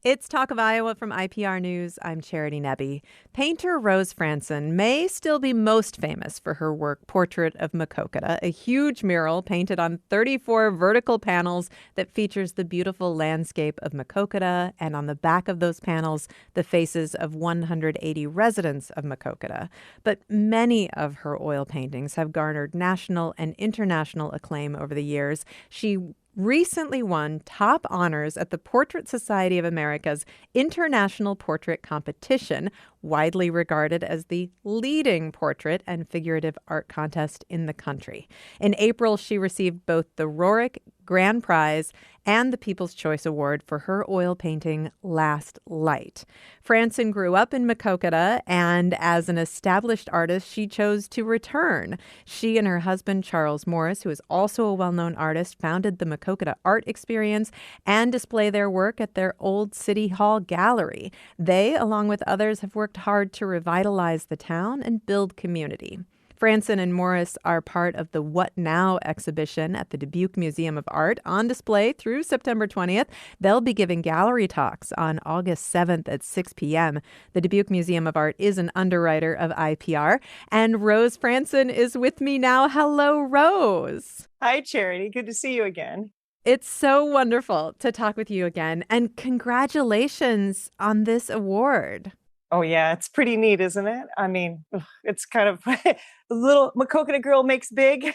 It's Talk of Iowa from IPR News. I'm Charity Nebbe. Painter Rose Frantzen may still be most famous for her work Portrait of Maquoketa, a huge mural painted on 34 vertical panels that features the beautiful landscape of Maquoketa, and on the back of those panels, the faces of 180 residents of Maquoketa. But many of her oil paintings have garnered national and international acclaim over the years. She recently won top honors at the Portrait Society of America's International Portrait Competition, widely regarded as the leading portrait and figurative art contest in the country. In April, she received both the Roerich Grand Prize and the People's Choice Award for her oil painting, Last Light. Frantzen grew up in Maquoketa, and as an established artist, she chose to return. She and her husband, Charles Morris, who is also a well-known artist, founded the Maquoketa Art Experience and display their work at their old City Hall gallery. They, along with others, have worked hard to revitalize the town and build community. Frantzen and Morris are part of the What Now exhibition at the Dubuque Museum of Art, on display through September 20th. They'll be giving gallery talks on August 7th at 6 p.m. The Dubuque Museum of Art is an underwriter of IPR, and Rose Frantzen is with me now. Hello, Rose. Hi, Charity. Good to see you again. It's so wonderful to talk with you again, and congratulations on this award. Oh, yeah, it's pretty neat, isn't it? I mean, it's kind of a little Maquoketa girl makes big.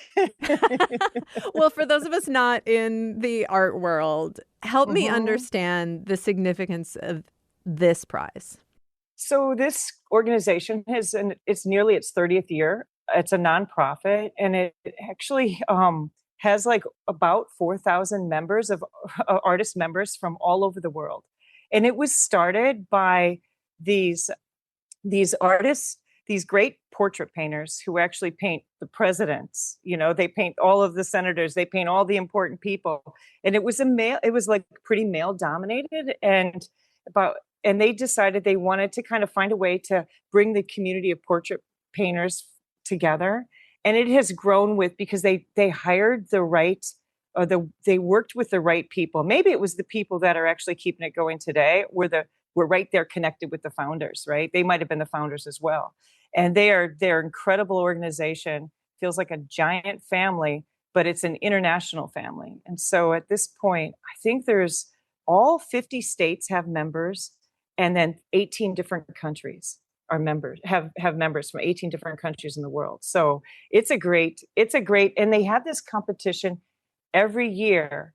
Well, for those of us not in the art world, help me understand the significance of this prize. So this organization it's nearly its 30th year. It's a nonprofit, and it actually has like about 4,000 members of artist members from all over the world. And it was started by these artists, these great portrait painters who actually paint the presidents. You know, they paint all of the senators, they paint all the important people. And it was like pretty male dominated, and they decided they wanted to kind of find a way to bring the community of portrait painters together. And it has grown because they hired the right, they worked with the right people. Maybe it was the people that are actually keeping it going today, we're right there connected with the founders, right? They might have been the founders as well. And they're incredible organization, feels like a giant family, but it's an international family. And so at this point, I think there's all 50 states have members, and then 18 different countries are members, have members from 18 different countries in the world. So it's a great, and they have this competition every year.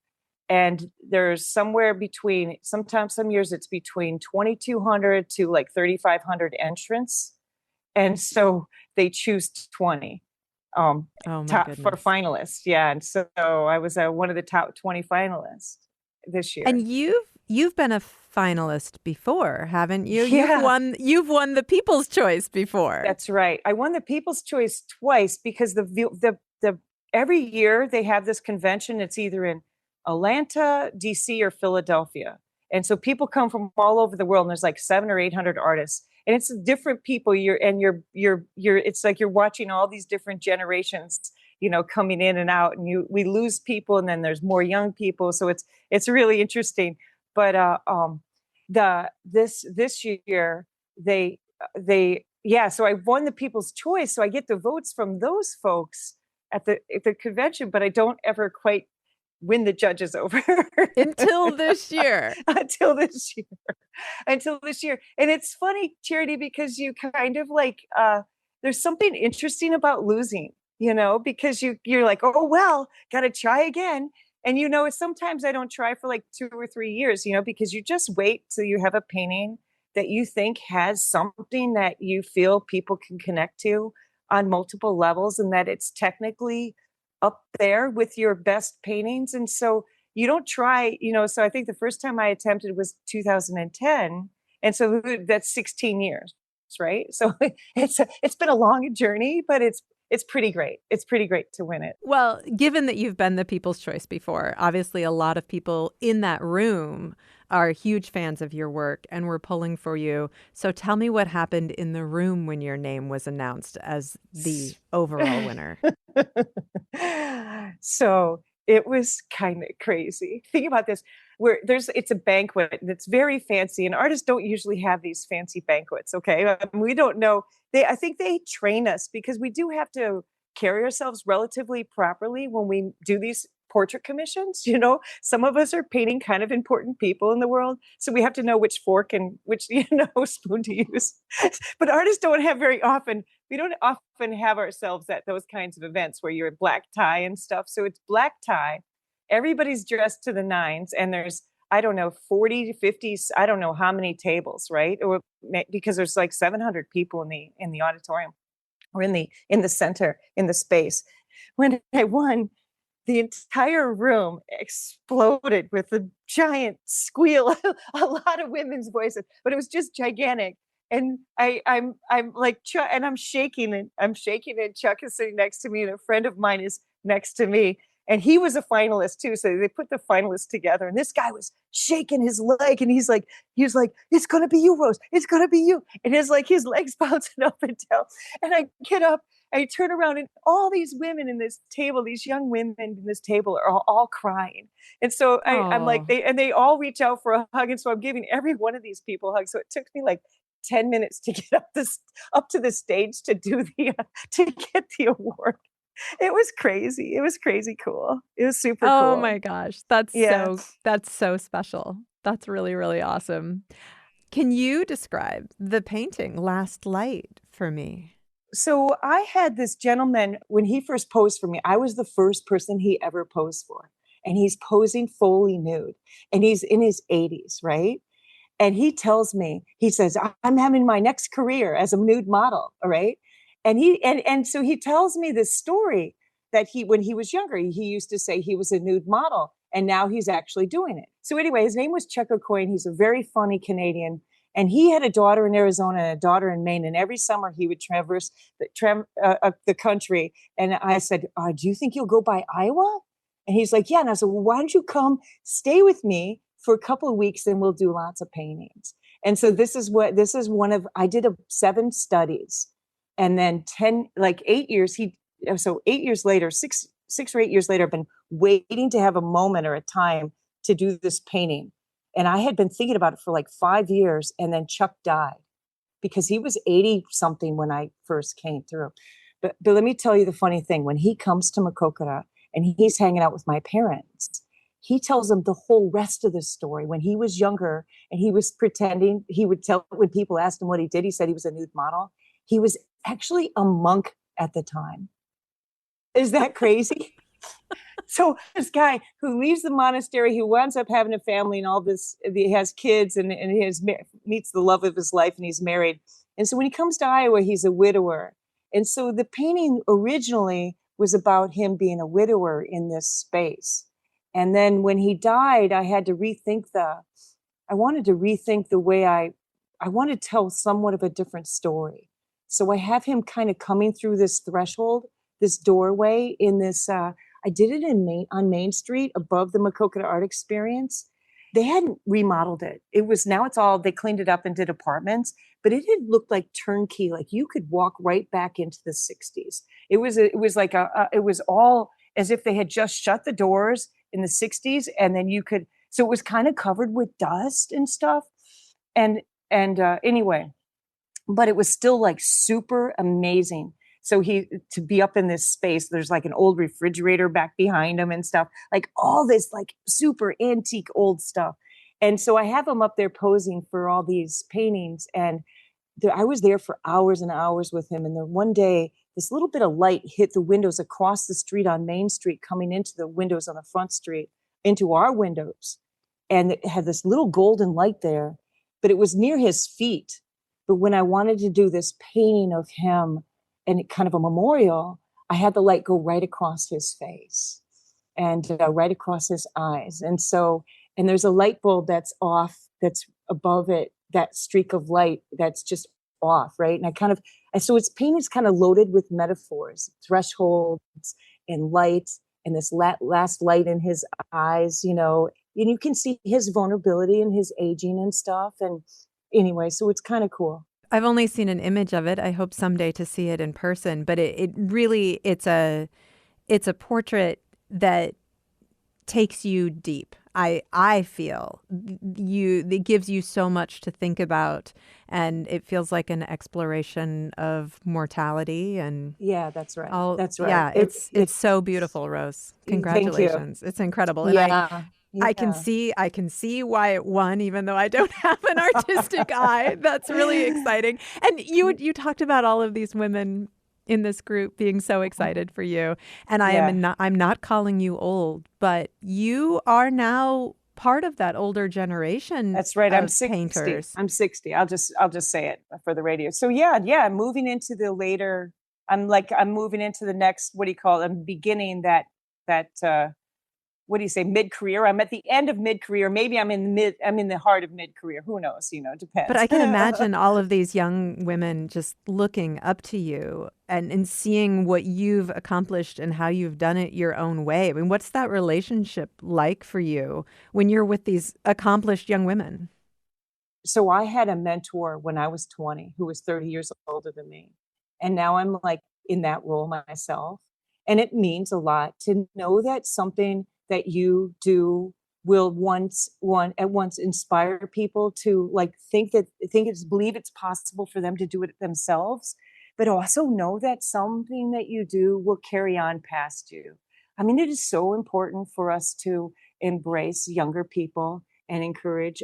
And there's somewhere between, sometimes some years it's between 2,200 to like 3,500 entrants. And so they choose 20 for finalists. Yeah. And so I was one of the top 20 finalists this year. And you've been a finalist before, haven't you? Yeah. You've won the People's Choice before. That's right. I won the People's Choice twice because the every year they have this convention. It's either in Atlanta, DC, or Philadelphia. And so people come from all over the world, and there's like 700 or 800 artists, and it's different people. It's like you're watching all these different generations, coming in and out, and we lose people, and then there's more young people. So it's really interesting. But this year so I won the People's Choice. So I get the votes from those folks at the convention, but I don't ever quite win the judges over until this year. Until this year. And it's funny, Charity, because you kind of like there's something interesting about losing, because you're like, oh well, gotta try again. And it's sometimes I don't try for like 2 or 3 years, because you just wait till you have a painting that you think has something that you feel people can connect to on multiple levels, and that it's technically up there with your best paintings. And so you don't try, so I think the first time I attempted was 2010. And so that's 16 years, right? So it's been a long journey, but it's pretty great. It's pretty great to win it. Well, given that you've been the People's Choice before, obviously a lot of people in that room are huge fans of your work and were pulling for you. So tell me what happened in the room when your name was announced as the overall winner. So It was kind of crazy. Think about this. Where it's a banquet that's very fancy, and artists don't usually have these fancy banquets. Okay, we don't know. I think they train us because we do have to carry ourselves relatively properly when we do these portrait commissions. Some of us are painting kind of important people in the world, so we have to know which fork and which spoon to use. But artists don't have very often. We don't often have ourselves at those kinds of events where you're in black tie and stuff. So it's black tie. Everybody's dressed to the nines, and there's, I don't know, 40 to 50, I don't know how many tables, right? Or because there's like 700 people in the auditorium or in the center, in the space. When I won, the entire room exploded with a giant squeal, a lot of women's voices, but it was just gigantic. And I'm like Chuck, and I'm shaking, and Chuck is sitting next to me, and a friend of mine is next to me, and he was a finalist too. So they put the finalists together, and this guy was shaking his leg, and he was like, "It's gonna be you, Rose. It's gonna be you." And his legs bouncing up and down. And I get up, I turn around, and all these women in this table, these young women in this table, are all crying. And so I'm like, Oh, they all reach out for a hug, and so I'm giving every one of these people hugs. So it took me like 10 minutes to get up to the stage to do to get the award. It was crazy. It was crazy cool. It was super oh cool. my gosh. That's Yeah. so special. That's really, really awesome. Can you describe the painting Last Light for me? So I had this gentleman when he first posed for me. I was the first person he ever posed for. And he's posing fully nude. And he's in his 80s, right? And he tells me, he says, I'm having my next career as a nude model. All right. And so he tells me this story that when he was younger, he used to say he was a nude model, and now he's actually doing it. So anyway, his name was Chuck O'Coin. He's a very funny Canadian. And he had a daughter in Arizona and a daughter in Maine. And every summer he would traverse the country. And I said, do you think you'll go by Iowa? And he's like, yeah. And I said, well, why don't you come stay with me for a couple of weeks, and we'll do lots of paintings. And so this is one of, I did 7 studies, and then 10, like 8 years, so 8 years later, six or 8 years later, I've been waiting to have a moment or a time to do this painting. And I had been thinking about it for like 5 years, and then Chuck died because he was 80 something when I first came through. But let me tell you the funny thing. When he comes to Maquoketa and he's hanging out with my parents, he tells them the whole rest of the story. When he was younger and he was pretending, he would tell, when people asked him what he did, he said he was a nude model. He was actually a monk at the time. Is that crazy? So this guy who leaves the monastery, who winds up having a family and all this, he has kids, and meets the love of his life, and he's married. And so when he comes to Iowa, he's a widower. And so the painting originally was about him being a widower in this space. And then when he died, I wanted to rethink the way I want to tell somewhat of a different story. So I have him kind of coming through this threshold, this doorway in this, I did it on Main Street above the Maquoketa Art Experience. They hadn't remodeled it. They cleaned it up and did apartments, but it had looked like turnkey. Like you could walk right back into the 60s. It was all as if they had just shut the doors in the 60s. And then so it was kind of covered with dust and stuff. And anyway, but it was still like super amazing. So to be up in this space, there's like an old refrigerator back behind him and stuff, like all this like super antique old stuff. And so I have him up there posing for all these paintings. And I was there for hours and hours with him. And then one day, this little bit of light hit the windows across the street on Main Street, coming into the windows on the front street, into our windows. And it had this little golden light there, but it was near his feet. But when I wanted to do this painting of him and kind of a memorial, I had the light go right across his face and right across his eyes. And there's a light bulb that's off, that's above it, that streak of light that's just off, right? So its painting's kind of loaded with metaphors, thresholds and light, and this last light in his eyes, and you can see his vulnerability and his aging and stuff. And anyway, so it's kind of cool. I've only seen an image of it. I hope someday to see it in person, but it really, it's a portrait that takes you deep. I feel you it gives you so much to think about, and it feels like an exploration of mortality and Yeah, that's right. all. That's right. Yeah, It it's so beautiful, Rose. thank you. Congratulations. It's incredible. And Yeah. Yeah. I can see why it won, even though I don't have an artistic eye. That's really exciting. And you talked about all of these women in this group being so excited for you. And Yeah. I'm not calling you old, but you are now part of that older generation That's right. I'm of 60. painters. I'm 60. I'll just say it for the radio. So yeah, yeah, I'm moving into the later, I'm moving into the next, what do you call it? I'm beginning that what do you say, mid-career? I'm at the end of mid-career. Maybe I'm in the heart of mid-career. Who knows? It But depends. I can imagine all of these young women just looking up to you and seeing what you've accomplished and how you've done it your own way. I mean, what's that relationship like for you when you're with these accomplished young women? So I had a mentor when I was 20 who was 30 years older than me. And now I'm like in that role myself. And it means a lot to know that something that you do will one at once inspire people to like believe it's possible for them to do it themselves, but also know that something that you do will carry on past you. I mean, it is so important for us to embrace younger people and encourage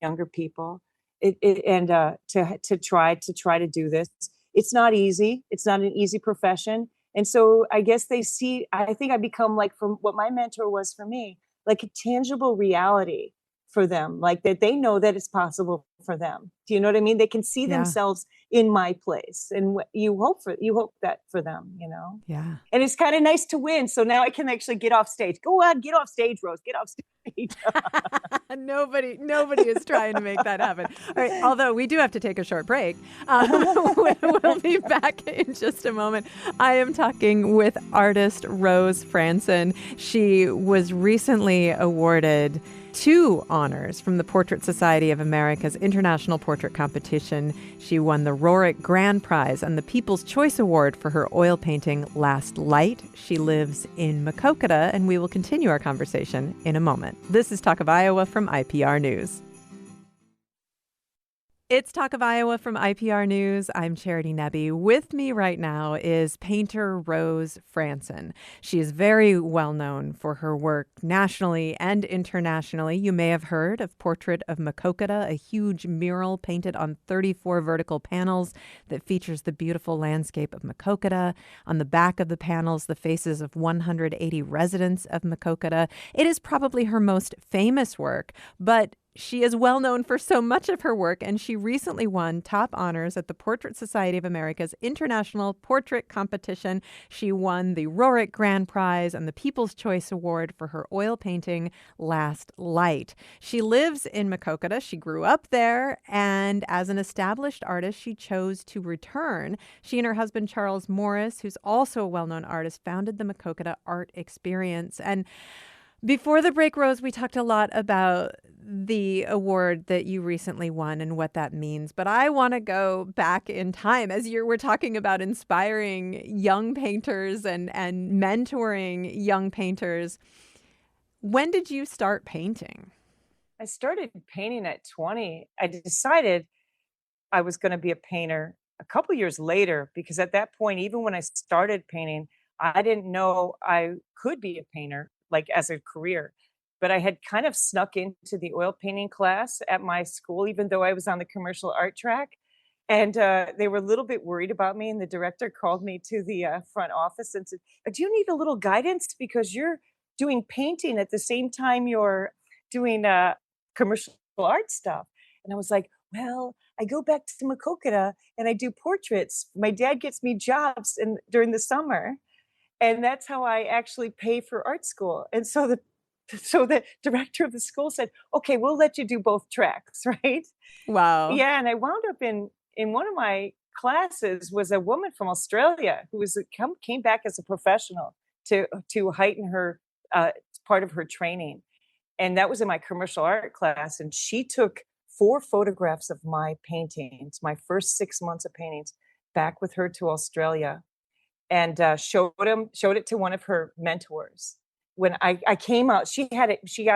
younger people and to try to do this. It's not easy. It's not an easy profession. And so I guess I think I become like, from what my mentor was for me, like a tangible reality for them, like that they know that it's possible for them. Do you know what I mean? They can see Yeah. themselves in my place, and you hope that for them, Yeah. and it's kind of nice to win. So now I can actually get off stage. Go on, get off stage, Rose. Get off stage. Nobody is trying to make that happen. All right. Although we do have to take a short break. We'll be back in just a moment. I am talking with artist Rose Frantzen. She was recently awarded 2 honors from the Portrait Society of America's International Portrait Competition. She won the Rorick Grand Prize and the People's Choice Award for her oil painting Last Light. She lives in Maquoketa, and we will continue our conversation in a moment. This is Talk of Iowa from IPR News. It's Talk of Iowa from IPR News. I'm Charity Nebbe. With me right now is painter Rose Frantzen. She is very well known for her work nationally and internationally. You may have heard of Portrait of Maquoketa, a huge mural painted on 34 vertical panels that features the beautiful landscape of Maquoketa. On the back of the panels, the faces of 180 residents of Maquoketa. It is probably her most famous work, but she is well known for so much of her work, and she recently won top honors at the Portrait Society of America's International Portrait Competition. She won the Rorick Grand Prize and the People's Choice Award for her oil painting Last Light. She lives in Maquoketa. She grew up there, and as an established artist, she chose to return. She and her husband, Charles Morris, who's also a well-known artist, founded the Maquoketa Art Experience. And before the break, Rose, we talked a lot about the award that you recently won and what that means. But I want to go back in time as we're talking about inspiring young painters and mentoring young painters. When did you start painting? I started painting at 20. I decided I was going to be a painter a couple years later, because at that point, even when I started painting, I didn't know I could be a painter, like as a career. But I had kind of snuck into the oil painting class at my school, even though I was on the commercial art track. And they were a little bit worried about me. And the director called me to the front office and said, "Do you need a little guidance? Because you're doing painting at the same time you're doing commercial art stuff." And I was like, "Well, I go back to Maquoketa and I do portraits. My dad gets me jobs during the summer. And that's how I actually pay for art school." And so the director of the school said, "Okay, we'll let you do both tracks," right? Wow. Yeah, and I wound up in one of my classes was a woman from Australia who came back as a professional to heighten her uh, part of her training. And that was in my commercial art class. And she took 4 photographs of my paintings, my first 6 months of paintings, back with her to Australia, and showed it to one of her mentors. when I came out, she got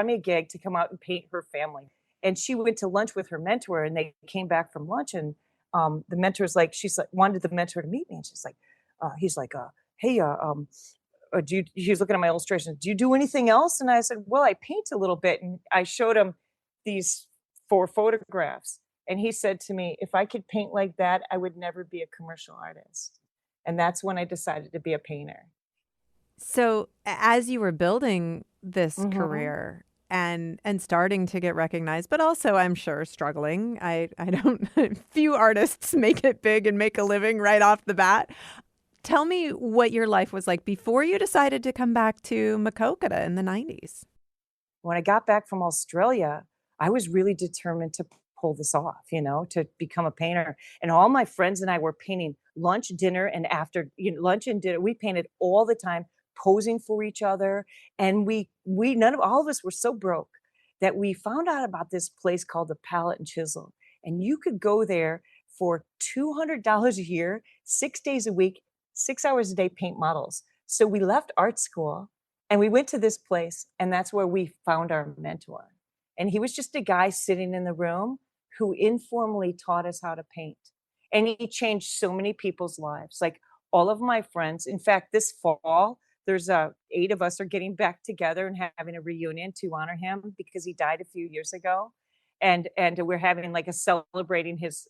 me a gig to come out and paint her family. And she went to lunch with her mentor, and they came back from lunch, and the mentor's like, she's like, wanted the mentor to meet me. And she's like, he's like, hey, he's looking at my illustrations. Do you do anything else? And I said, well, I paint a little bit. And I showed him these 4 photographs. And he said to me, if I could paint like that, I would never be a commercial artist. And that's when I decided to be a painter. So as you were building this Mm-hmm. career and starting to get recognized, but also I'm sure struggling. I don't few artists make it big and make a living right off the bat. Tell me what your life was like before you decided to come back to Maquoketa in the 90s. When I got back from Australia, I was really determined to pull this off, to become a painter. And all my friends and I were painting lunch, dinner, and after lunch and dinner. We painted all the time, posing for each other. And we none of all of us were so broke that we found out about this place called the Palette and Chisel. And you could go there for $200 a year, 6 days a week, 6 hours a day, paint models. So we left art school and we went to this place, and that's where we found our mentor. And he was just a guy sitting in the room who informally taught us how to paint. And he changed so many people's lives. Like all of my friends. In fact, this fall, there's 8 of us are getting back together and having a reunion to honor him because he died a few years ago. And we're having like a celebrating his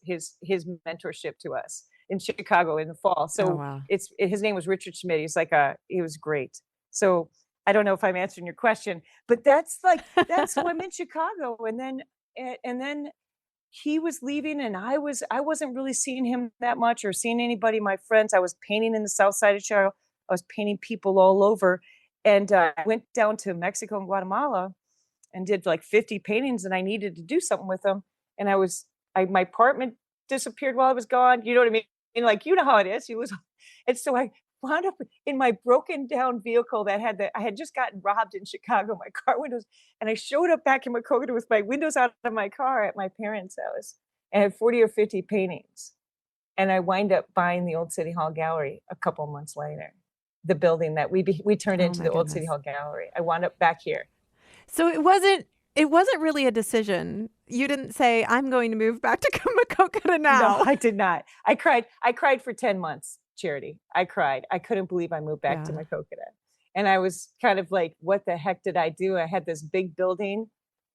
mentorship to us in Chicago in the fall. Oh, So wow. his name was Richard Schmidt. He was great. So I don't know if I'm answering your question, but that's who I'm in Chicago. And then he was leaving, and I wasn't really seeing him that much or seeing anybody, my friends. I was painting in the south side of Chicago. I was painting people all over. And I went down to Mexico and Guatemala and did like 50 paintings, and I needed to do something with them. And my apartment disappeared while I was gone. You know what I mean? And like, you know how it is. And so I wound up in my broken down vehicle I had just gotten robbed in Chicago, my car windows. And I showed up back in Maquoketa with my windows out of my car at my parents' house and had 40 or 50 paintings. And I wind up buying the Old City Hall Gallery a couple months later, the building that we turned Oh into my the Old City goodness. Hall Gallery. I wound up back here. So it wasn't really a decision. You didn't say, I'm going to move back to Maquoketa No, now. I did not. I cried for 10 months, Charity. I cried. I couldn't believe I moved back to Yeah. Maquoketa. And I was kind of like, what the heck did I do? I had this big building,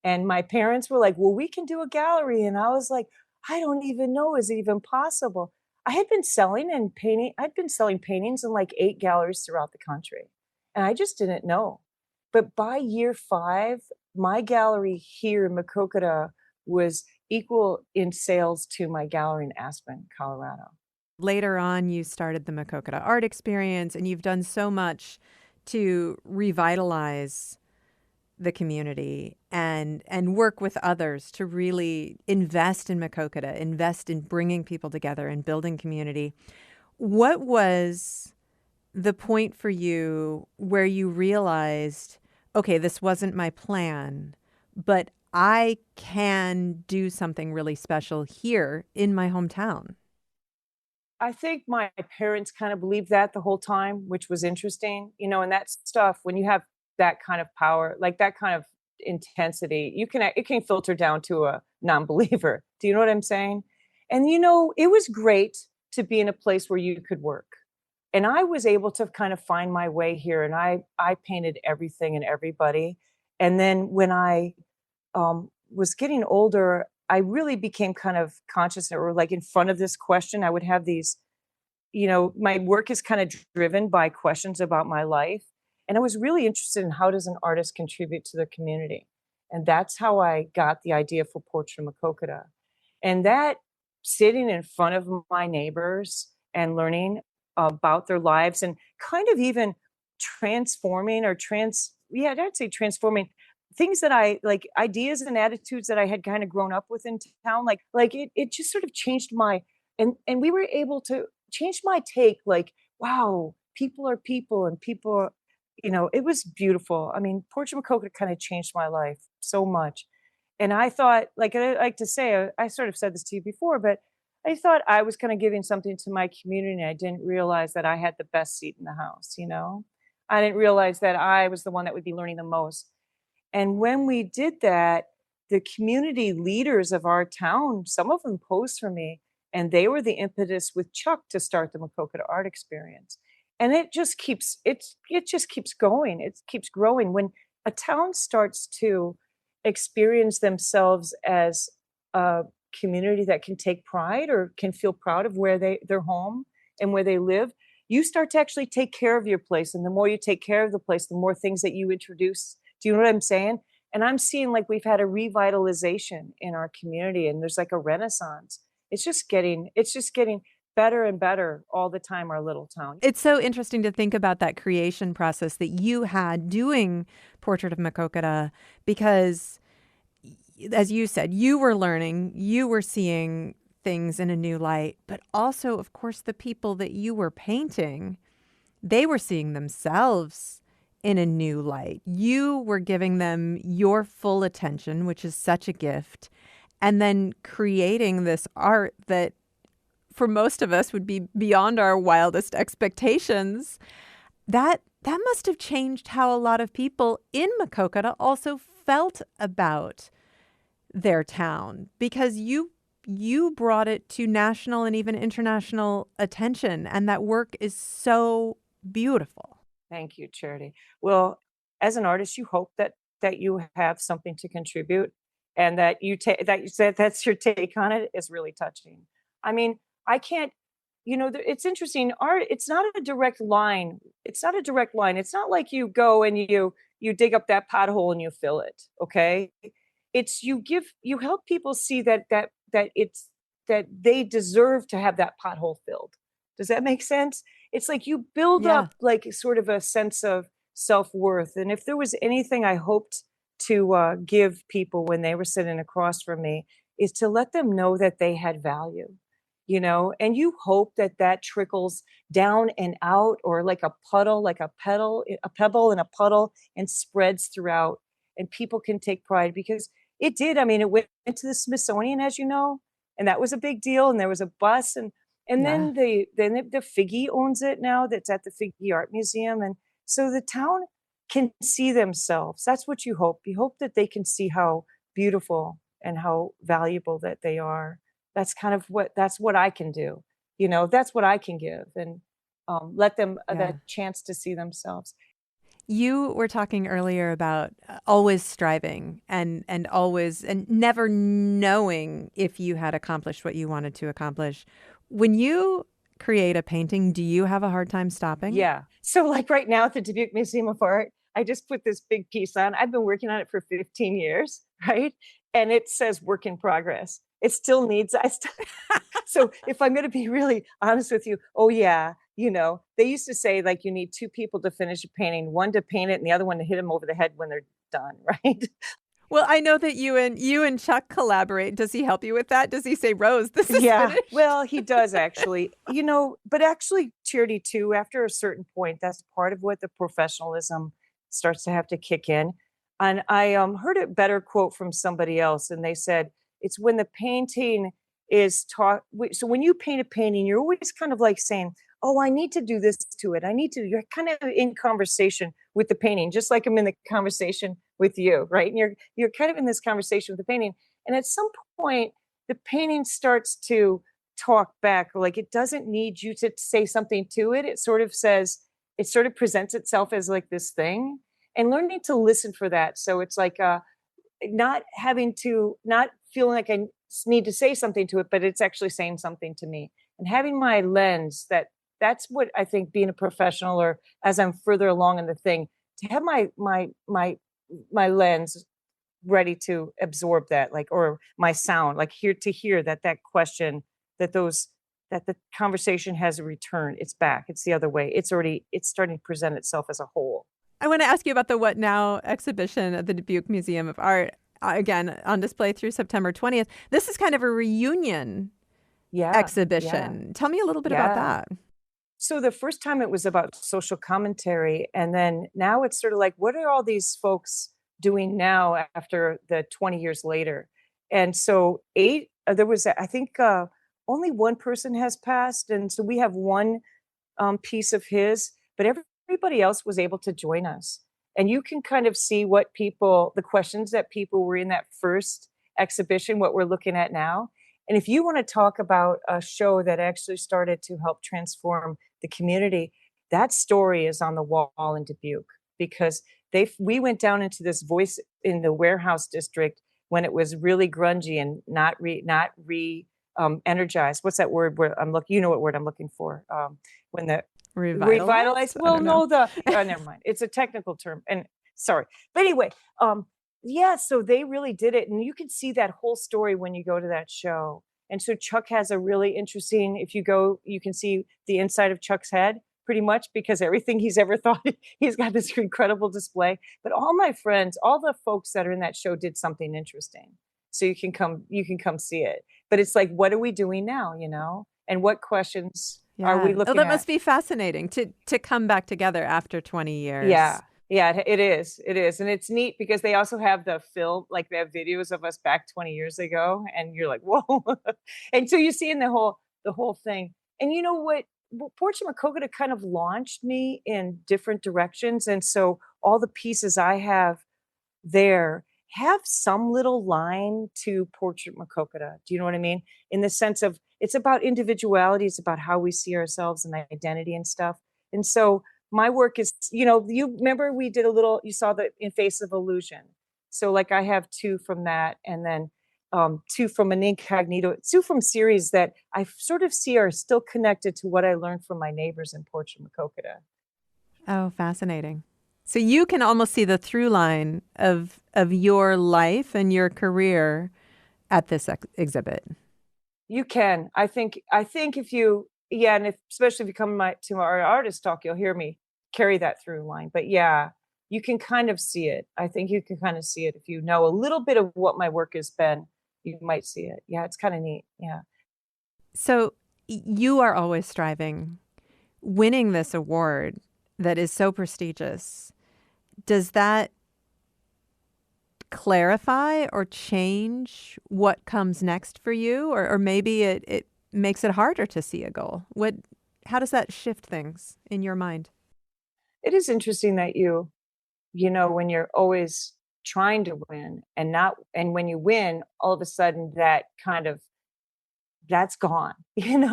and my parents were like, well, we can do a gallery. And I was like, I don't even know. Is it even possible? I had been selling and painting. I'd been selling paintings in like 8 galleries throughout the country. And I just didn't know. But by year 5, my gallery here in Maquoketa was equal in sales to my gallery in Aspen, Colorado. Later on, you started the Maquoketa Art Experience, and you've done so much to revitalize the community and work with others to really invest in Maquoketa, invest in bringing people together and building community. What was the point for you where you realized, okay, this wasn't my plan, but I can do something really special here in my hometown? I think my parents kind of believed that the whole time, which was interesting, and that stuff, when you have that kind of power, like that kind of intensity, it can filter down to a non-believer. Do you know what I'm saying? And it was great to be in a place where you could work. And I was able to kind of find my way here, and I painted everything and everybody. And then when I was getting older, I really became kind of conscious, or like in front of this question. I would have these, my work is kind of driven by questions about my life. And I was really interested in, how does an artist contribute to the community? And that's how I got the idea for Portrait of Maquoketa. And that, sitting in front of my neighbors and learning about their lives, and kind of even transforming or yeah, I'd say transforming things that I like, ideas and attitudes that I had kind of grown up with in town. Like it just sort of changed and we were able to change my take. Like, wow, people are people, and it was beautiful. I mean, Portrait of Maquoketa kind of changed my life so much. And I thought, like I like to say, I sort of said this to you before, but I thought I was kind of giving something to my community, and I didn't realize that I had the best seat in the house. I didn't realize that I was the one that would be learning the most. And when we did that, the community leaders of our town, some of them posed for me, and they were the impetus with Chuck to start the Maquoketa Art Experience. And it just keeps going. It keeps growing. When a town starts to experience themselves as a community that can take pride or can feel proud of where their home and where they live, you start to actually take care of your place. And the more you take care of the place, the more things that you introduce. Do you know what I'm saying? And I'm seeing like we've had a revitalization in our community, and there's like a renaissance. It's just getting better and better all the time, our little town. It's so interesting to think about that creation process that you had doing Portrait of Maquoketa because, as you said, you were learning, you were seeing things in a new light, but also, of course, the people that you were painting, they were seeing themselves in a new light. You were giving them your full attention, which is such a gift, and then creating this art that for most of us would be beyond our wildest expectations. That must have changed how a lot of people in Maquoketa also felt about their town, because you brought it to national and even international attention, and that work is so beautiful. Thank you, Charity. Well, as an artist, you hope that you have something to contribute, and that you take that you said that's your take on it is really touching. I mean, I can't, it's interesting. Art, it's not a direct line. It's not a direct line. It's not like you go and you dig up that pothole and you fill it. Okay, it's you help people see that they deserve to have that pothole filled. Does that make sense? It's like you build Yeah. up like sort of a sense of self-worth. And if there was anything I hoped to give people when they were sitting across from me, is to let them know that they had value, and you hope that that trickles down and out, or like a puddle, like a pebble in a puddle, and spreads throughout, and people can take pride, because it did. I mean, it went to the Smithsonian, as you know, and that was a big deal. And there was a bus, and Yeah. then the Figge owns it now. That's at the Figge Art Museum, and so the town can see themselves. That's what you hope. You hope that they can see how beautiful and how valuable that they are. That's what I can do. That's what I can give, and let them Yeah. that chance to see themselves. You were talking earlier about always striving and always and never knowing if you had accomplished what you wanted to accomplish. When you create a painting, do you have a hard time stopping? Yeah. So like right now at the Dubuque Museum of Art, I just put this big piece on. I've been working on it for 15 years, right? And it says work in progress. It still needs, so if I'm going to be really honest with you, oh yeah, they used to say like you need two people to finish a painting, one to paint it and the other one to hit them over the head when they're done, right? Well, I know that you and Chuck collaborate. Does he help you with that? Does he say, "Rose, this is Yeah, finished"? well, he does actually, but actually charity too, after a certain point, that's part of what the professionalism starts to have to kick in. And I heard a better quote from somebody else, and they said, it's when the painting is taught. So when you paint a painting, you're always kind of like saying, oh, I need to do this to it. You're kind of in conversation with the painting, just like I'm in the conversation with you, right? And you're kind of in this conversation with the painting. And at some point, the painting starts to talk back. Like it doesn't need you to say something to it. It sort of presents itself as like this thing, and learning to listen for that. So it's like not feeling like I need to say something to it, but it's actually saying something to me, and having my lens. That's what I think, being a professional, or as I'm further along in the thing, to have my lens ready to absorb that, like, or my sound, like hear that question, that the conversation has a return. It's back. It's the other way. It's starting to present itself as a whole. I want to ask you about the What Now exhibition at the Dubuque Museum of Art, again, on display through September 20th. This is kind of a reunion Yeah, yeah, exhibition. Tell me a little bit about yeah. that. So the first time it was about social commentary, and then now it's sort of like, what are all these folks doing now after the 20 years later? And so there was, I think, only one person has passed, and so we have one piece of his, but everybody else was able to join us. And you can kind of see what people, the questions that people were in that first exhibition, what we're looking at now. And if you want to talk about a show that actually started to help transform the community, that story is on the wall in Dubuque, because we went down into this voice in the warehouse district when it was really grungy and not energized. What's that word? Where you know what word I'm looking for? When the Revitalized? Well, no, never mind. It's a technical term. And sorry, but anyway, yeah. So they really did it, and you can see that whole story when you go to that show. And so Chuck has a really interesting. If you go, you can see the inside of Chuck's head, pretty much, because everything he's ever thought, he's got this incredible display. But all my friends, all the folks that are in that show did something interesting. So you can come see it. But it's like, what are we doing now, And what questions are we looking at? Oh, that must be fascinating to come back together after 20 years. Yeah. Yeah, it is. It is. And it's neat because they also have the film, like they have videos of us back 20 years ago. And you're like, whoa. And so you see in the whole thing. And you know what? Portrait Maquoketa kind of launched me in different directions. And so all the pieces I have there have some little line to Portrait Maquoketa. Do you know what I mean? In the sense of it's about individuality, it's about how we see ourselves and identity and stuff. And so my work is, you remember we did you saw the In Face of Illusion. So like I have 2 from that, and then 2 from an incognito, 2 from series that I sort of see are still connected to what I learned from my neighbors in Portrait Maquoketa. Oh, fascinating. So you can almost see the through line of your life and your career at this exhibit. You can. I think if you, and especially if you come to our artist talk, you'll hear me carry that through line. But yeah, you can kind of see it. I think you can kind of see it if you know a little bit of what my work has been. You might see it. Yeah, it's kind of neat. Yeah. So you are always striving, winning this award that is so prestigious. Does that clarify or change what comes next for you? Or maybe it makes it harder to see a goal? How does that shift things in your mind? It is interesting that when you're always trying to win and when you win, all of a sudden that's gone, and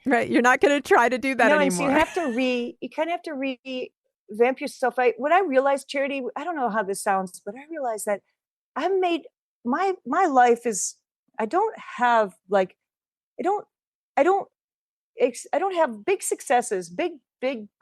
right. You're not going to try to do that anymore. And so you kind of have to revamp yourself. What I realized, Charity, I don't know how this sounds, but I realized that I've made my life is, I don't have I don't have big successes, big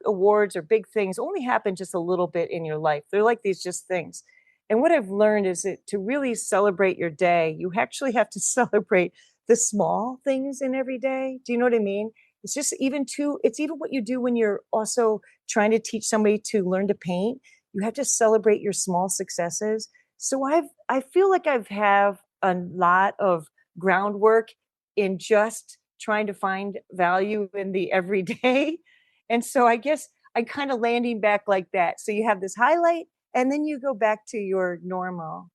awards or big things only happen just a little bit in your life. They're like these just things. And what I've learned is that to really celebrate your day, you actually have to celebrate the small things in every day. Do you know what I mean? It's just it's even what you do when you're also trying to teach somebody to learn to paint. You have to celebrate your small successes. So I feel like I've have a lot of groundwork in just trying to find value in the everyday. And so I guess I'm kind of landing back like that. So you have this highlight and then you go back to your normal,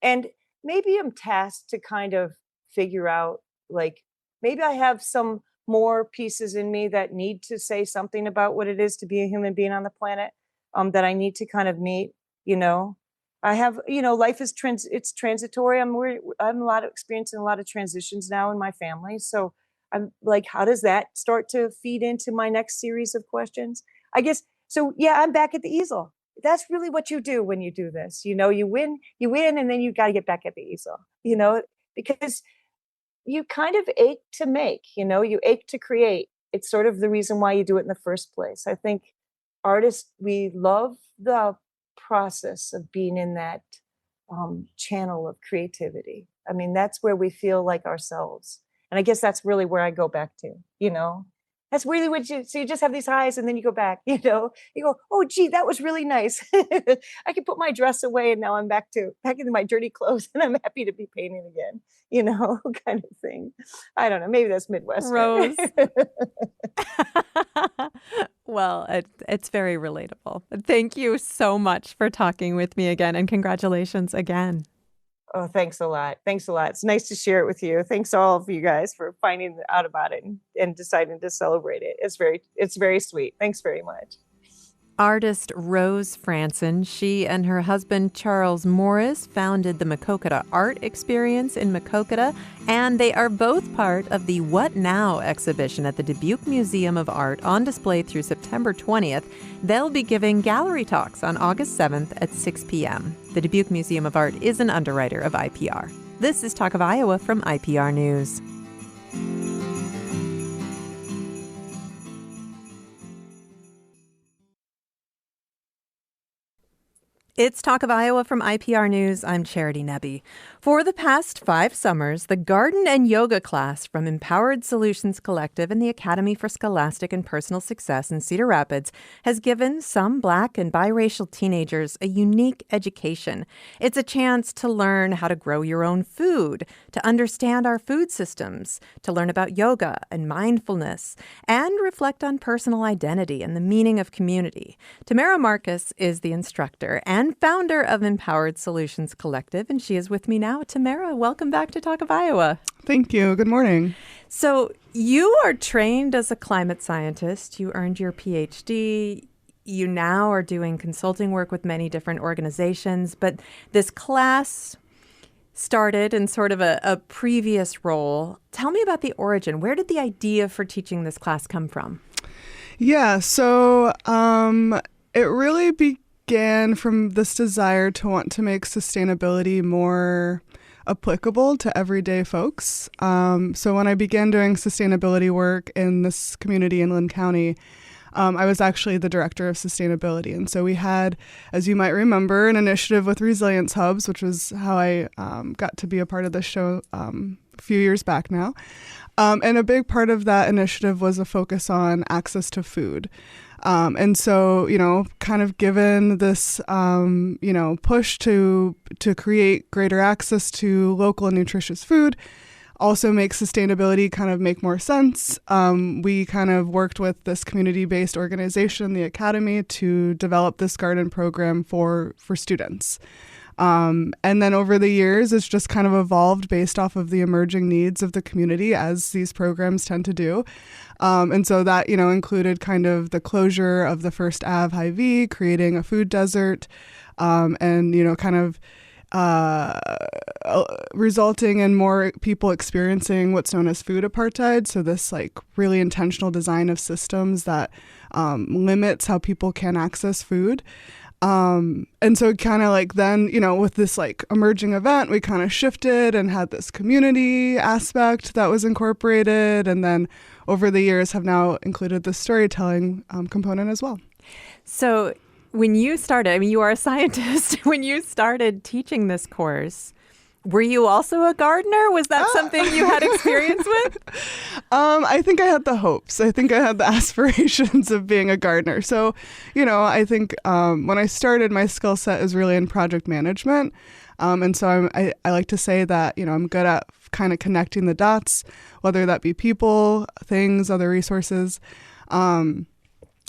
and maybe I'm tasked to kind of figure out, like, maybe I have some more pieces in me that need to say something about what it is to be a human being on the planet, that I need to kind of meet, I have, life is it's transitory. I'm a lot of experience in a lot of transitions now in my family. So I'm like, how does that start to feed into my next series of questions? I guess. So yeah, I'm back at the easel. That's really what you do when you do this. You win, and then you got to get back at the easel, because you kind of ache to make, you ache to create. It's sort of the reason why you do it in the first place. I think artists, we love the process of being in that channel of creativity. I mean, that's where we feel like ourselves. And I guess that's really where I go back to, that's really so you just have these highs and then you go back, you go, oh, gee, that was really nice. I can put my dress away and now I'm back into my dirty clothes and I'm happy to be painting again, kind of thing. I don't know. Maybe that's Midwest. Rose. Well, it's very relatable. Thank you so much for talking with me again and congratulations again. Oh, thanks a lot. Thanks a lot. It's nice to share it with you. Thanks all of you guys for finding out about it and deciding to celebrate it. It's very sweet. Thanks very much. Artist Rose Frantzen, she and her husband Charles Morris founded the Maquoketa Art Experience in Maquoketa, and they are both part of the What Now exhibition at the Dubuque Museum of Art on display through September 20th. They'll be giving gallery talks on August 7th at 6 p.m. The Dubuque Museum of Art is an underwriter of IPR. This is Talk of Iowa from IPR News. It's Talk of Iowa from IPR News. I'm Charity Nebbe. For the past 5 summers, the garden and yoga class from Empowered Solutions Collective and the Academy for Scholastic and Personal Success in Cedar Rapids has given some Black and biracial teenagers a unique education. It's a chance to learn how to grow your own food, to understand our food systems, to learn about yoga and mindfulness, and reflect on personal identity and the meaning of community. Tamara Marcus is the instructor and founder of Empowered Solutions Collective, and she is with me now. Tamara, welcome back to Talk of Iowa. Thank you. Good morning. So you are trained as a climate scientist. You earned your PhD. You now are doing consulting work with many different organizations, but this class started in sort of a previous role. Tell me about the origin. Where did the idea for teaching this class come from? Yeah, so it really began from this desire to want to make sustainability more applicable to everyday folks. So when I began doing sustainability work in this community in Lynn County, I was actually the director of sustainability. And so we had, as you might remember, an initiative with Resilience Hubs, which was how I got to be a part of the show a few years back now. And a big part of that initiative was a focus on access to food. And so, kind of given this, push to create greater access to local and nutritious food, also makes sustainability kind of make more sense. We kind of worked with this community-based organization, the Academy, to develop this garden program for students. And then over the years, it's just kind of evolved based off of the emerging needs of the community, as these programs tend to do. And so that, included kind of the closure of the First Ave Hy-Vee, creating a food desert, and, kind of resulting in more people experiencing what's known as food apartheid. So this really intentional design of systems that limits how people can access food. And so kind of then, with this emerging event, we kind of shifted and had this community aspect that was incorporated. And then over the years have now included the storytelling component as well. So when you started, you are a scientist, when you started teaching this course, were you also a gardener? Was that something you had experience with? I think I had the hopes. I think I had the aspirations of being a gardener. So, I think when I started, my skill set is really in project management. And so I like to say that, I'm good at kind of connecting the dots, whether that be people, things, other resources.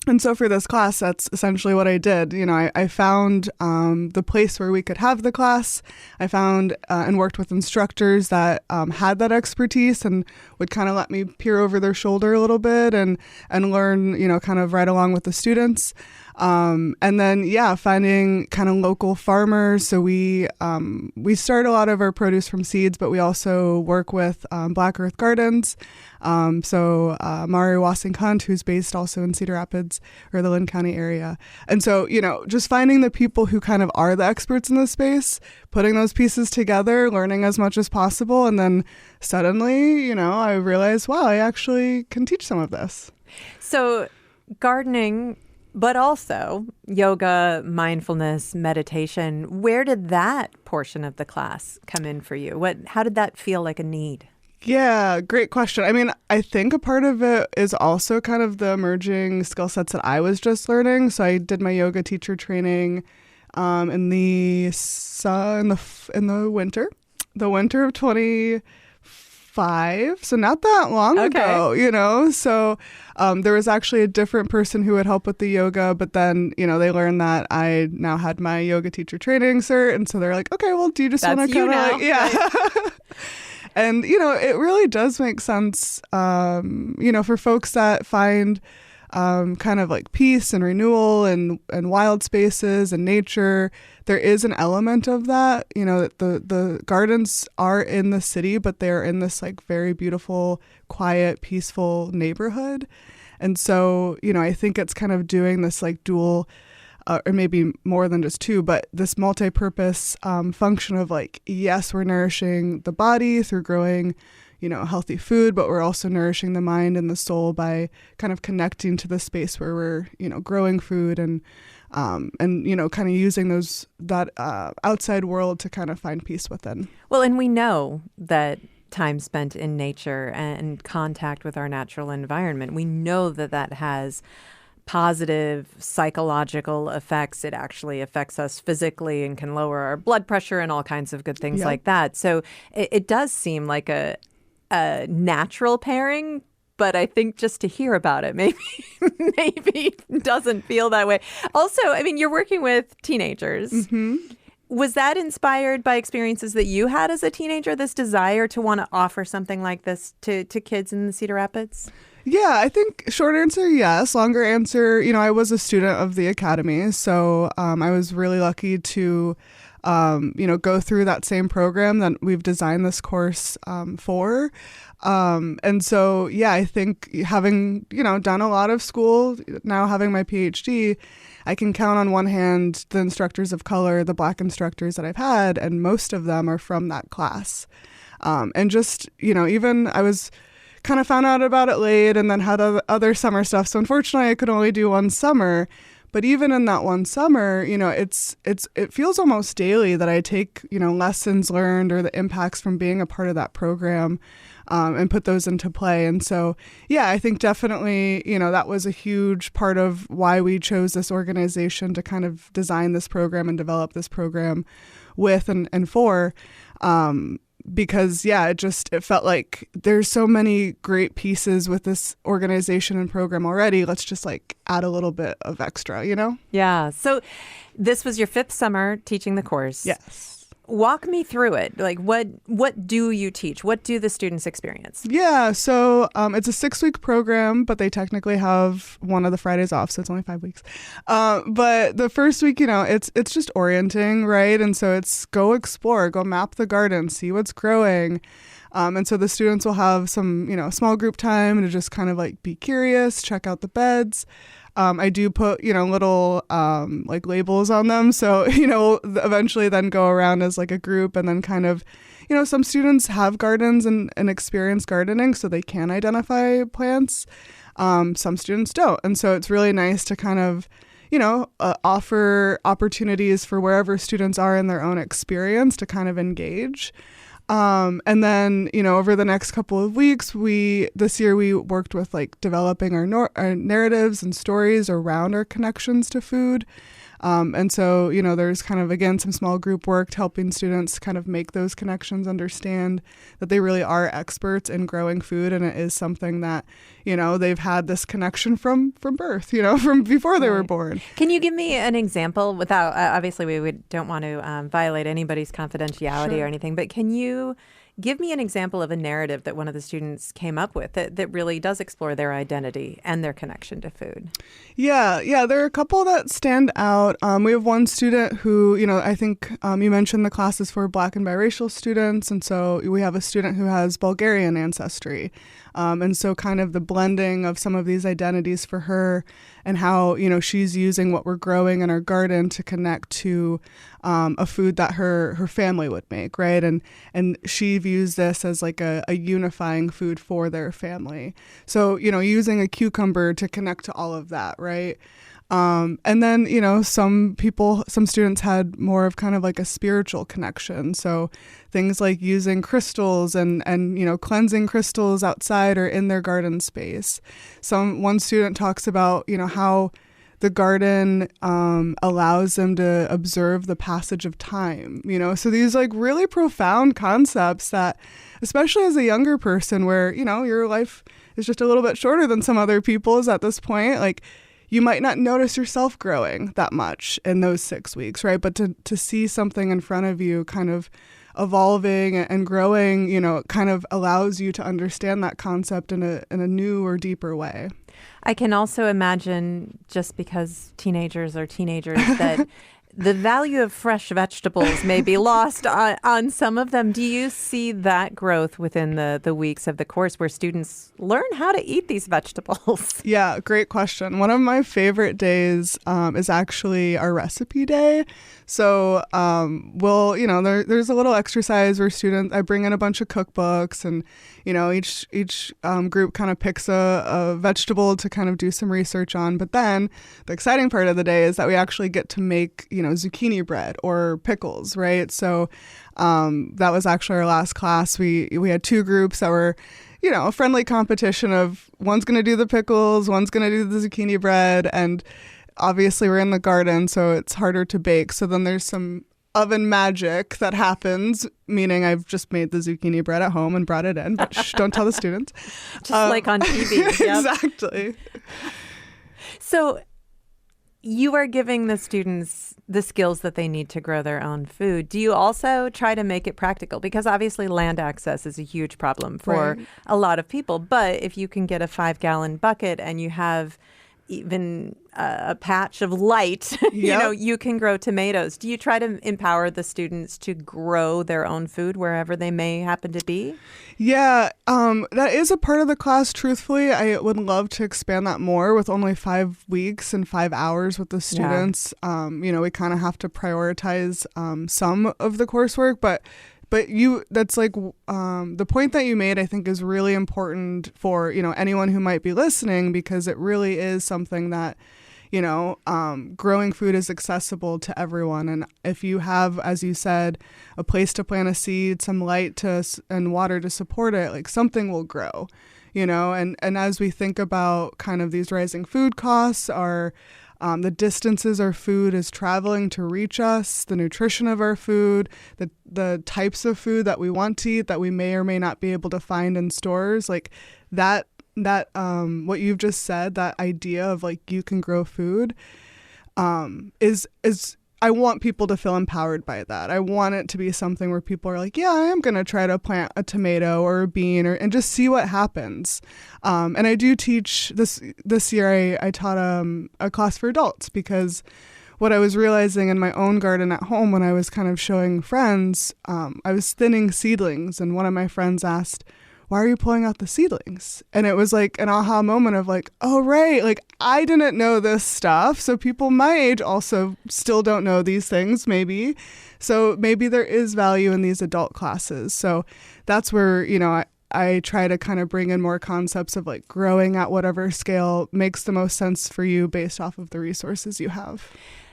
And so for this class, that's essentially what I did. I found the place where we could have the class. I found and worked with instructors that had that expertise and would kind of let me peer over their shoulder a little bit and learn, kind of right along with the students. And then, finding kind of local farmers. So we start a lot of our produce from seeds, but we also work with Black Earth Gardens. So Mari Wassing-Hunt, who's based also in Cedar Rapids or the Lynn County area. And so, just finding the people who kind of are the experts in this space, putting those pieces together, learning as much as possible. And then suddenly, I realized, wow, I actually can teach some of this. So gardening, but also yoga, mindfulness, meditation. Where did that portion of the class come in for you? How did that feel like a need? Yeah, great question. I think a part of it is also kind of the emerging skill sets that I was just learning. So I did my yoga teacher training in the winter of 2015, 5, so not that long ago, So there was actually a different person who would help with the yoga, but then, they learned that I now had my yoga teacher training cert, and so they're like, okay, well, do you just want to kind of right. And, it really does make sense, for folks that find kind of like peace and renewal and wild spaces and nature. There is an element of that, that the gardens are in the city, but they're in this like very beautiful, quiet, peaceful neighborhood. And so, I think it's kind of doing this like dual or maybe more than just two, but this multi-purpose function of like, yes, we're nourishing the body through growing, healthy food, but we're also nourishing the mind and the soul by kind of connecting to the space where we're, growing food and kind of using that outside world to kind of find peace within. Well, and we know that time spent in nature and contact with our natural environment, we know that has positive psychological effects. It actually affects us physically and can lower our blood pressure and all kinds of good things like that. So it does seem like a natural pairing, but I think just to hear about it maybe doesn't feel that way. Also, I mean, you're working with teenagers. Mm-hmm. Was that inspired by experiences that you had as a teenager, this desire to want to offer something like this to kids in the Cedar Rapids? Yeah, I think short answer, yes. Longer answer, I was a student of the academy, so I was really lucky to, go through that same program that we've designed this course for. And so, yeah, I think having, done a lot of school, now having my PhD, I can count on one hand the instructors of color, the Black instructors that I've had, and most of them are from that class. And just, even I was kind of found out about it late and then had other summer stuff. So unfortunately, I could only do one summer. But even in that one summer, it feels almost daily that I take, lessons learned or the impacts from being a part of that program and put those into play. And so, yeah, I think definitely, that was a huge part of why we chose this organization to kind of design this program and develop this program with and for. Because, yeah, it felt like there's so many great pieces with this organization and program already. Let's just like add a little bit of extra, Yeah. So this was your 5th summer teaching the course. Yes. Walk me through it. Like, what do you teach? What do the students experience? Yeah, so it's a 6-week program, but they technically have one of the Fridays off, so it's only 5 weeks. But the first week, it's just orienting, right? And so it's go explore, go map the garden, see what's growing. And so the students will have some, small group time to just kind of like be curious, check out the beds. I do put, little like labels on them. So, eventually then go around as like a group and then kind of, some students have gardens and experience gardening, so they can identify plants. Some students don't. And so it's really nice to kind of, offer opportunities for wherever students are in their own experience to kind of engage. And then, over the next couple of weeks, this year we worked with like developing our narratives and stories around our connections to food. And so, there's kind of, again, some small group work helping students kind of make those connections, understand that they really are experts in growing food. And it is something that, they've had this connection from birth, from before they were born. Can you give me an example without, obviously we don't want to violate anybody's confidentiality or anything, but can you give me an example of a narrative that one of the students came up with that really does explore their identity and their connection to food? Yeah, there are a couple that stand out. We have one student who, I think you mentioned the classes for Black and biracial students, and so we have a student who has Bulgarian ancestry. And so kind of the blending of some of these identities for her and how, she's using what we're growing in our garden to connect to a food that her family would make, right? And she views this as like a unifying food for their family. So, using a cucumber to connect to all of that, right? And then, some students had more of kind of like a spiritual connection. So things like using crystals and cleansing crystals outside or in their garden space. One student talks about, how the garden allows them to observe the passage of time, so these like really profound concepts that, especially as a younger person where, your life is just a little bit shorter than some other people's at this point, like you might not notice yourself growing that much in those 6 weeks, right? But to see something in front of you kind of evolving and growing, kind of allows you to understand that concept in a new or deeper way. I can also imagine, just because teenagers are teenagers, that the value of fresh vegetables may be lost on some of them. Do you see that growth within the weeks of the course where students learn how to eat these vegetables? Yeah, great question. One of my favorite days is actually our recipe day. So there's a little exercise where I bring in a bunch of cookbooks, and each group kind of picks a vegetable to kind of do some research on. But then the exciting part of the day is that we actually get to make zucchini bread or pickles, right? So that was actually our last class. We had 2 groups that were a friendly competition of one's going to do the pickles, one's going to do the zucchini bread, and obviously we're in the garden, so it's harder to bake. So then there's some oven magic that happens, meaning I've just made the zucchini bread at home and brought it in, but don't tell the students. Just like on TV. Yep. Exactly. So you are giving the students the skills that they need to grow their own food. Do you also try to make it practical? Because obviously land access is a huge problem for a lot of people. But if you can get a 5-gallon bucket and you have even a patch of light, Yep. You can grow tomatoes. Do you try to empower the students to grow their own food wherever they may happen to be? Yeah, that is a part of the class. Truthfully, I would love to expand that more with only 5 weeks and 5 hours with the students. Yeah. We kind of have to prioritize some of the coursework, but that's like the point that you made, I think, is really important for, anyone who might be listening, because it really is something that, growing food is accessible to everyone. And if you have, as you said, a place to plant a seed, some light and water to support it, like something will grow, and as we think about kind of these rising food costs, the distances our food is traveling to reach us, the nutrition of our food, the types of food that we want to eat that we may or may not be able to find in stores, like that what you've just said, that idea of like you can grow food, is I want people to feel empowered by that. I want it to be something where people are like, yeah, I am going to try to plant a tomato or a bean and just see what happens. And I do teach this year. I taught a class for adults, because what I was realizing in my own garden at home when I was kind of showing friends, I was thinning seedlings, and one of my friends asked, why are you pulling out the seedlings? And it was like an aha moment of like, oh, right. Like I didn't know this stuff. So people my age also still don't know these things, maybe. So maybe there is value in these adult classes. So that's where, I try to kind of bring in more concepts of like growing at whatever scale makes the most sense for you based off of the resources you have.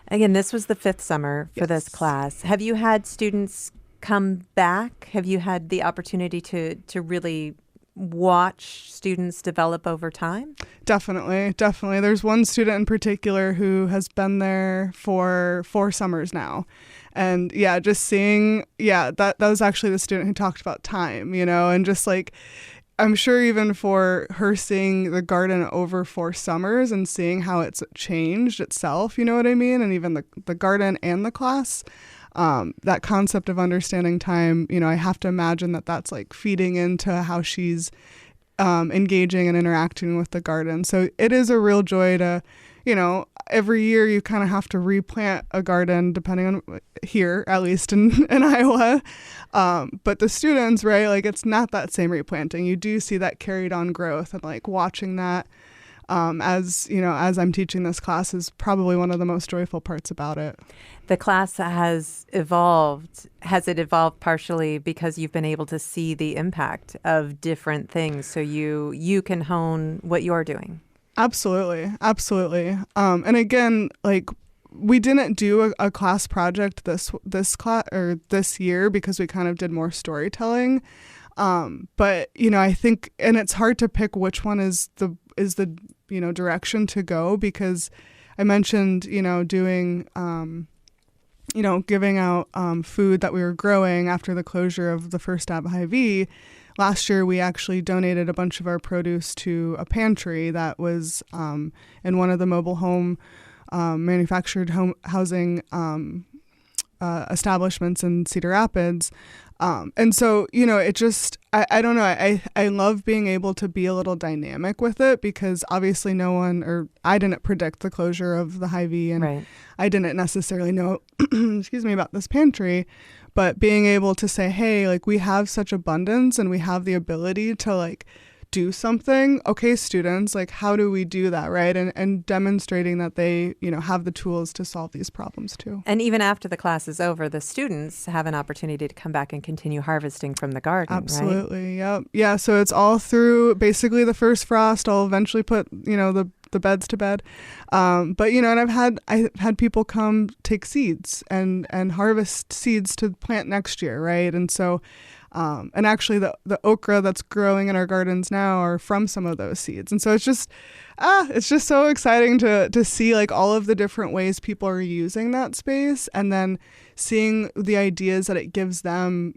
Again, this was the 5th summer for this class. Have you had students come back? Have you had the opportunity to really watch students develop over time? Definitely. There's one student in particular who has been there for 4 summers now. And just seeing, that was actually the student who talked about time, and just like, I'm sure even for her seeing the garden over 4 summers and seeing how it's changed itself, you know what I mean? And even the garden and the class, that concept of understanding time, I have to imagine that that's like feeding into how she's engaging and interacting with the garden. So it is a real joy to, every year you kind of have to replant a garden, depending on here, at least in Iowa. But the students, right, like it's not that same replanting. You do see that carried on growth, and like watching that as I'm teaching this class is probably one of the most joyful parts about it. The class has evolved. Has it evolved partially because you've been able to see the impact of different things, so you can hone what you're doing? Absolutely. And again, like we didn't do a class project this class or this year because we kind of did more storytelling. But I think, and it's hard to pick which one is the direction to go, because I mentioned, doing, giving out food that we were growing after the closure of the first Stab Hy-Vee. Last year, we actually donated a bunch of our produce to a pantry that was in one of the mobile home manufactured housing establishments in Cedar Rapids. And so, it just, I don't know, I love being able to be a little dynamic with it, because obviously I didn't predict the closure of the Hy-Vee, and Right. I didn't necessarily know, about this pantry, but being able to say, hey, like, we have such abundance and we have the ability to like do something. Okay, students, like, how do we do that, right? And demonstrating that they, have the tools to solve these problems too. And even after the class is over, the students have an opportunity to come back and continue harvesting from the garden, Absolutely, right? Yep. Yeah, so it's all through basically the first frost. I'll eventually put, the beds to bed. But, and I've had people come take seeds and harvest seeds to plant next year, right? And so and actually the okra that's growing in our gardens now are from some of those seeds. And so it's just so exciting to see like all of the different ways people are using that space, and then seeing the ideas that it gives them,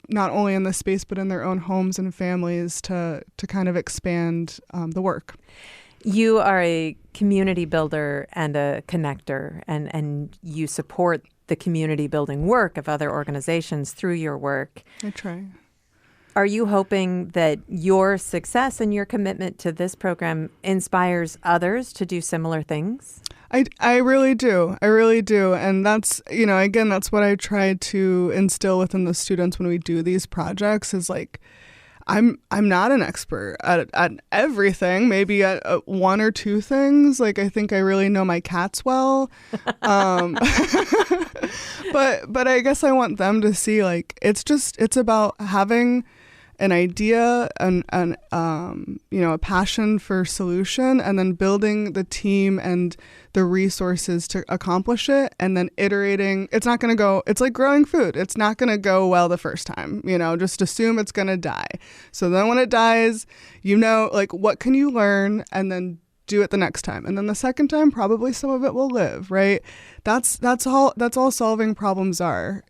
not only in the space, but in their own homes and families to kind of expand the work. You are a community builder and a connector, and you support the community building work of other organizations through your work. I try. Are you hoping that your success and your commitment to this program inspires others to do similar things? I really do. I really do. And that's, again, that's what I try to instill within the students when we do these projects is like, I'm not an expert at everything, maybe at one or two things. Like, I think I really know my cats well. But I guess I want them to see, like, it's about having an idea and a passion for solution, and then building the team and the resources to accomplish it, and then iterating. It's like growing food. It's not going to go well the first time, just assume it's going to die. So then when it dies, like, what can you learn, and then do it the next time. And then the second time, probably some of it will live, right? That's all solving problems are.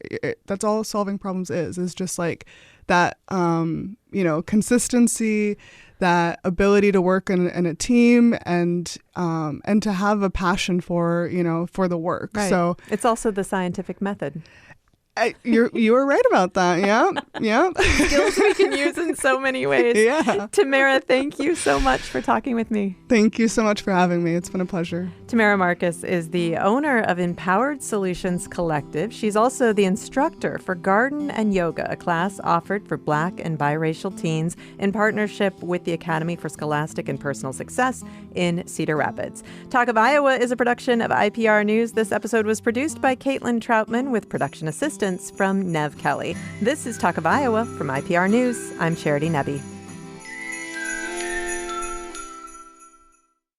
That's all solving problems is just like that, consistency, that ability to work in a team, and to have a passion for the work. Right. So it's also the scientific method. You were right about that. Yeah. Skills we can use in so many ways. Yeah. Tamara, thank you so much for talking with me. Thank you so much for having me. It's been a pleasure. Tamara Marcus is the owner of Empowered Solutions Collective. She's also the instructor for Garden and Yoga, a class offered for Black and biracial teens in partnership with the Academy for Scholastic and Personal Success in Cedar Rapids. Talk of Iowa is a production of IPR News. This episode was produced by Caitlin Troutman with production assistance from Nev Kelly. This is Talk of Iowa from IPR News. I'm Charity Nebbe.